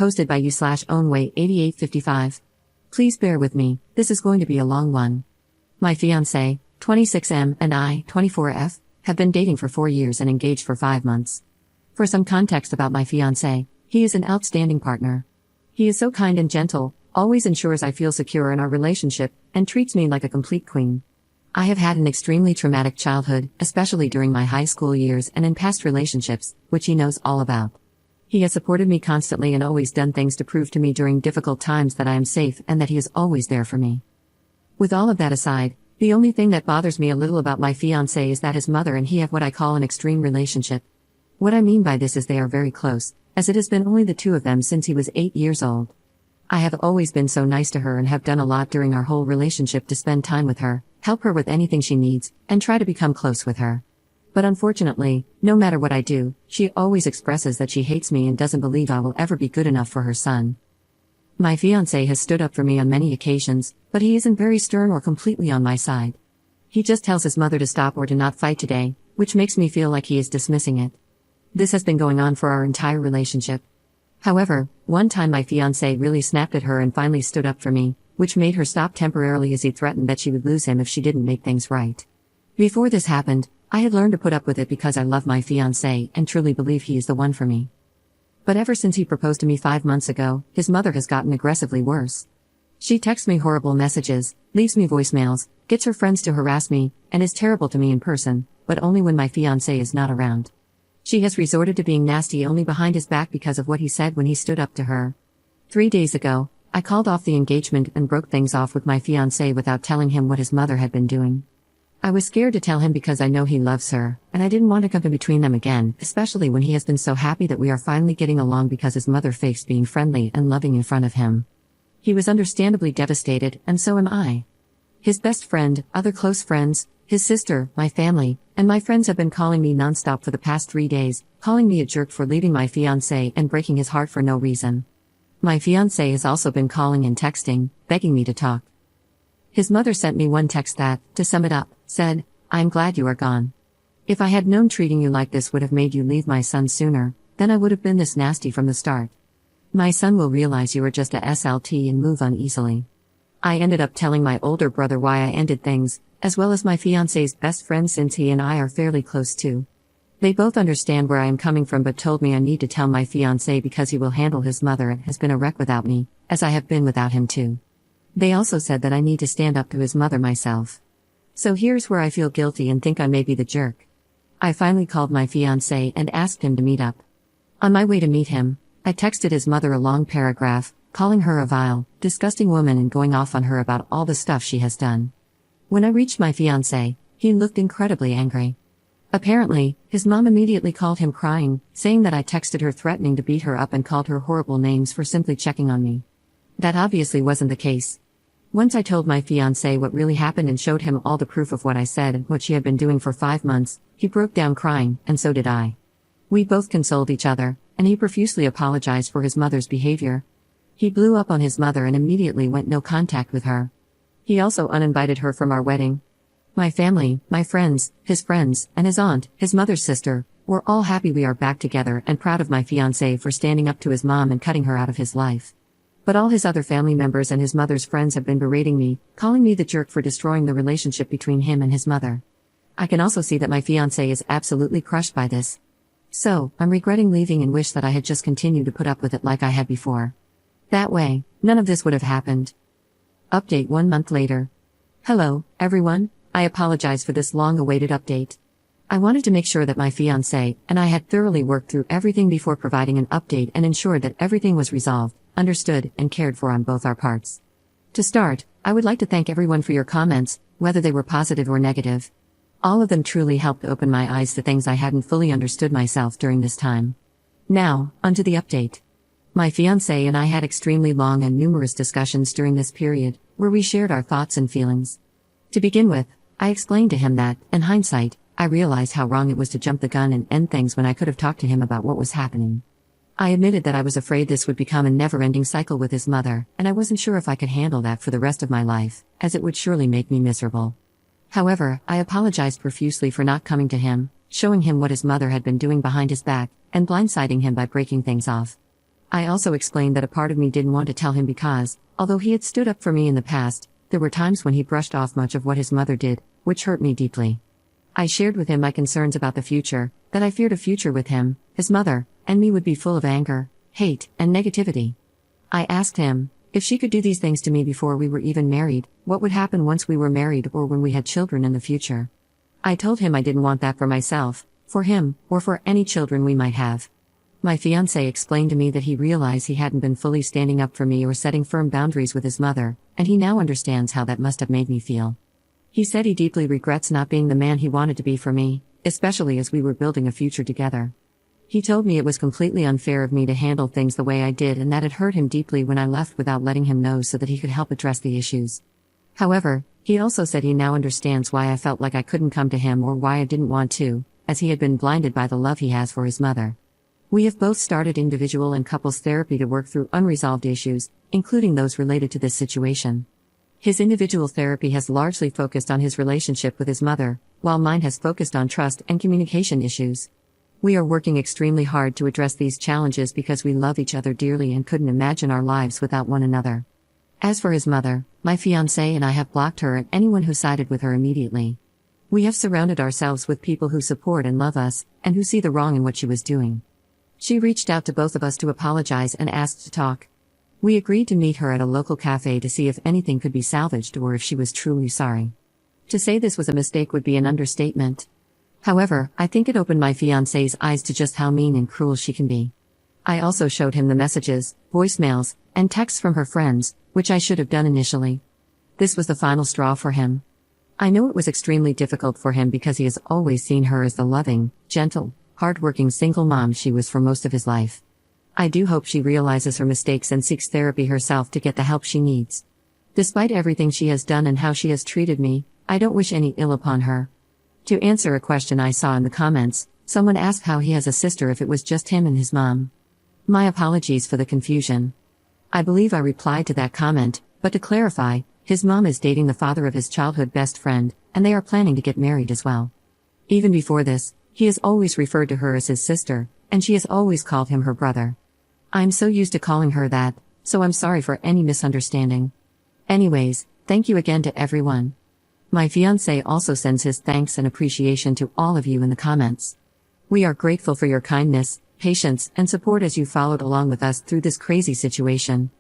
hosted by you/ownway8855. Please bear with me, this is going to be a long one. My fiancé, 26M, and I, 24F, have been dating for 4 years and engaged for 5 months. For some context about my fiancé, he is an outstanding partner. He is so kind and gentle, always ensures I feel secure in our relationship, and treats me like a complete queen. I have had an extremely traumatic childhood, especially during my high school years and in past relationships, which he knows all about. He has supported me constantly and always done things to prove to me during difficult times that I am safe and that he is always there for me. With all of that aside, the only thing that bothers me a little about my fiancé is that his mother and he have what I call an extreme relationship. What I mean by this is they are very close, as it has been only the two of them since he was 8 years old. I have always been so nice to her and have done a lot during our whole relationship to spend time with her, help her with anything she needs, and try to become close with her. But unfortunately, no matter what I do, she always expresses that she hates me and doesn't believe I will ever be good enough for her son. My fiancé has stood up for me on many occasions, but he isn't very stern or completely on my side. He just tells his mother to stop or to not fight today, which makes me feel like he is dismissing it. This has been going on for our entire relationship. However, one time my fiancé really snapped at her and finally stood up for me, which made her stop temporarily as he threatened that she would lose him if she didn't make things right. Before this happened, I had learned to put up with it because I love my fiancé and truly believe he is the one for me. But ever since he proposed to me 5 months ago, his mother has gotten aggressively worse. She texts me horrible messages, leaves me voicemails, gets her friends to harass me, and is terrible to me in person, but only when my fiancé is not around. She has resorted to being nasty only behind his back because of what he said when he stood up to her. 3 days ago, I called off the engagement and broke things off with my fiancé without telling him what his mother had been doing. I was scared to tell him because I know he loves her, and I didn't want to come in between them again, especially when he has been so happy that we are finally getting along because his mother fakes being friendly and loving in front of him. He was understandably devastated, and so am I. His best friend, other close friends, his sister, my family, and my friends have been calling me nonstop for the past 3 days, calling me a jerk for leaving my fiancé and breaking his heart for no reason. My fiancé has also been calling and texting, begging me to talk. His mother sent me one text that, to sum it up, said, "I'm glad you are gone. If I had known treating you like this would have made you leave my son sooner, then I would have been this nasty from the start. My son will realize you are just a SLT and move on easily." I ended up telling my older brother why I ended things, as well as my fiancé's best friend since he and I are fairly close too. They both understand where I am coming from but told me I need to tell my fiancé because he will handle his mother and has been a wreck without me, as I have been without him too. They also said that I need to stand up to his mother myself. So here's where I feel guilty and think I may be the jerk. I finally called my fiancé and asked him to meet up. On my way to meet him, I texted his mother a long paragraph, calling her a vile, disgusting woman and going off on her about all the stuff she has done. When I reached my fiancé, he looked incredibly angry. Apparently, his mom immediately called him crying, saying that I texted her threatening to beat her up and called her horrible names for simply checking on me. That obviously wasn't the case. Once I told my fiancé what really happened and showed him all the proof of what I said and what she had been doing for 5 months, he broke down crying, and so did I. We both consoled each other, and he profusely apologized for his mother's behavior. He blew up on his mother and immediately went no contact with her. He also uninvited her from our wedding. My family, my friends, and his aunt, his mother's sister, were all happy we are back together and proud of my fiancé for standing up to his mom and cutting her out of his life. But all his other family members and his mother's friends have been berating me, calling me the jerk for destroying the relationship between him and his mother. I can also see that my fiancé is absolutely crushed by this. So, I'm regretting leaving and wish that I had just continued to put up with it like I had before. That way, none of this would have happened. Update 1 month later. Hello, everyone, I apologize for this long-awaited update. I wanted to make sure that my fiancé and I had thoroughly worked through everything before providing an update and ensured that everything was resolved, understood, and cared for on both our parts. To start, I would like to thank everyone for your comments, whether they were positive or negative. All of them truly helped open my eyes to things I hadn't fully understood myself during this time. Now, onto the update. My fiancé and I had extremely long and numerous discussions during this period, where we shared our thoughts and feelings. To begin with, I explained to him that, in hindsight, I realized how wrong it was to jump the gun and end things when I could have talked to him about what was happening. I admitted that I was afraid this would become a never-ending cycle with his mother, and I wasn't sure if I could handle that for the rest of my life, as it would surely make me miserable. However, I apologized profusely for not coming to him, showing him what his mother had been doing behind his back, and blindsiding him by breaking things off. I also explained that a part of me didn't want to tell him because, although he had stood up for me in the past, there were times when he brushed off much of what his mother did, which hurt me deeply. I shared with him my concerns about the future, that I feared a future with him, his mother, and me would be full of anger, hate, and negativity. I asked him, if she could do these things to me before we were even married, what would happen once we were married or when we had children in the future? I told him I didn't want that for myself, for him, or for any children we might have. My fiancé explained to me that he realized he hadn't been fully standing up for me or setting firm boundaries with his mother, and he now understands how that must have made me feel. He said he deeply regrets not being the man he wanted to be for me, especially as we were building a future together. He told me it was completely unfair of me to handle things the way I did and that it hurt him deeply when I left without letting him know so that he could help address the issues. However, he also said he now understands why I felt like I couldn't come to him or why I didn't want to, as he had been blinded by the love he has for his mother. We have both started individual and couples therapy to work through unresolved issues, including those related to this situation. His individual therapy has largely focused on his relationship with his mother, while mine has focused on trust and communication issues. We are working extremely hard to address these challenges because we love each other dearly and couldn't imagine our lives without one another. As for his mother, my fiancé and I have blocked her and anyone who sided with her immediately. We have surrounded ourselves with people who support and love us, and who see the wrong in what she was doing. She reached out to both of us to apologize and asked to talk. We agreed to meet her at a local cafe to see if anything could be salvaged or if she was truly sorry. To say this was a mistake would be an understatement. However, I think it opened my fiancé's eyes to just how mean and cruel she can be. I also showed him the messages, voicemails, and texts from her friends, which I should have done initially. This was the final straw for him. I know it was extremely difficult for him because he has always seen her as the loving, gentle, hard-working single mom she was for most of his life. I do hope she realizes her mistakes and seeks therapy herself to get the help she needs. Despite everything she has done and how she has treated me, I don't wish any ill upon her. To answer a question I saw in the comments, someone asked how he has a sister if it was just him and his mom. My apologies for the confusion. I believe I replied to that comment, but to clarify, his mom is dating the father of his childhood best friend, and they are planning to get married as well. Even before this, he has always referred to her as his sister, and she has always called him her brother. I'm so used to calling her that, so I'm sorry for any misunderstanding. Anyways, thank you again to everyone. My fiancé also sends his thanks and appreciation to all of you in the comments. We are grateful for your kindness, patience, and support as you followed along with us through this crazy situation.